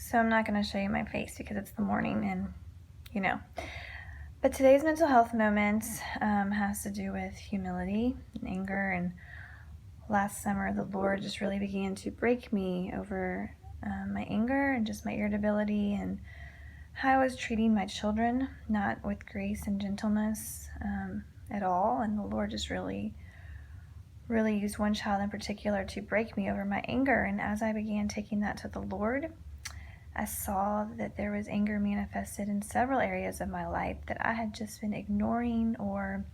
So I'm not going to show you my face because it's the morning and, you know. But today's mental health moment has to do with humility and anger. And last summer, the Lord just really began to break me over my anger and just my irritability and how I was treating my children, not with grace and gentleness at all. And the Lord just really used one child in particular to break me over my anger. And as I began taking that to the Lord, I saw that there was anger manifested in several areas of my life that I had just been ignoring or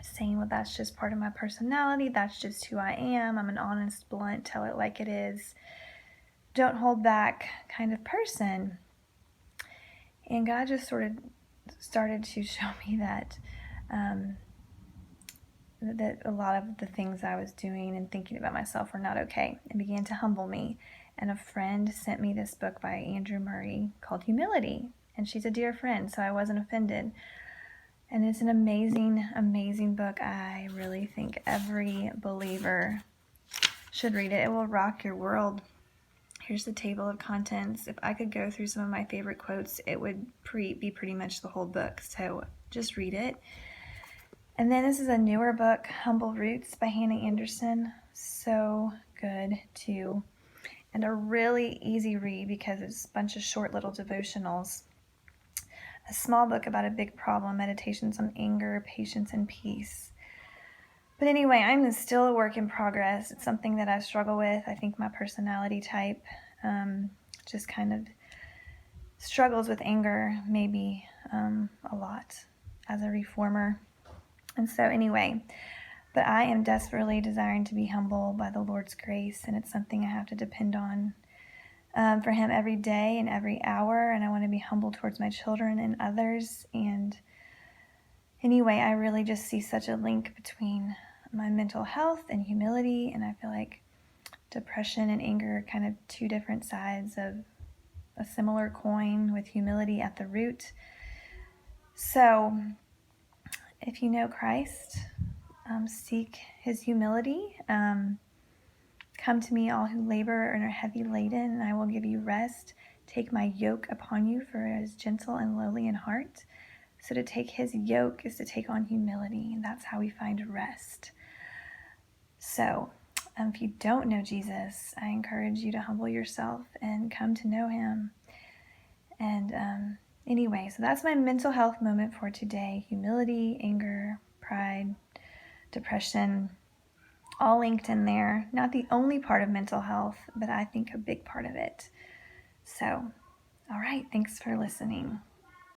saying, well, that's just part of my personality. That's just who I am. I'm an honest, blunt, tell it like it is, don't hold back kind of person. And God just sort of started to show me that that a lot of the things I was doing and thinking about myself were not okay, and began to humble me. And a friend sent me this book by Andrew Murray called Humility, and she's a dear friend, so I wasn't offended. And it's an amazing, amazing book. I really think every believer should read it. It will rock your world. Here's the table of contents. If I could go through some of my favorite quotes, it would be pretty much the whole book, so just read it. And then this is a newer book, Humble Roots by Hannah Anderson. So good too. And a really easy read because it's a bunch of short little devotionals. A small book about a big problem, Meditations on Anger, Patience, and Peace. But anyway, I'm still a work in progress. It's something that I struggle with. I think my personality type just kind of struggles with anger maybe a lot as a reformer. And so anyway, but I am desperately desiring to be humble by the Lord's grace, and it's something I have to depend on for Him every day and every hour, and I want to be humble towards my children and others. And anyway, I really just see such a link between my mental health and humility, and I feel like depression and anger are kind of two different sides of a similar coin with humility at the root. So if you know Christ, seek His humility. Come to me, all who labor and are heavy laden, and I will give you rest. Take my yoke upon you, for it is gentle and lowly in heart. So to take His yoke is to take on humility, and that's how we find rest. So if you don't know Jesus, I encourage you to humble yourself and come to know Him. And anyway, so that's my mental health moment for today. Humility, anger, pride, depression, all linked in there. Not the only part of mental health, but I think a big part of it. So, all right, thanks for listening.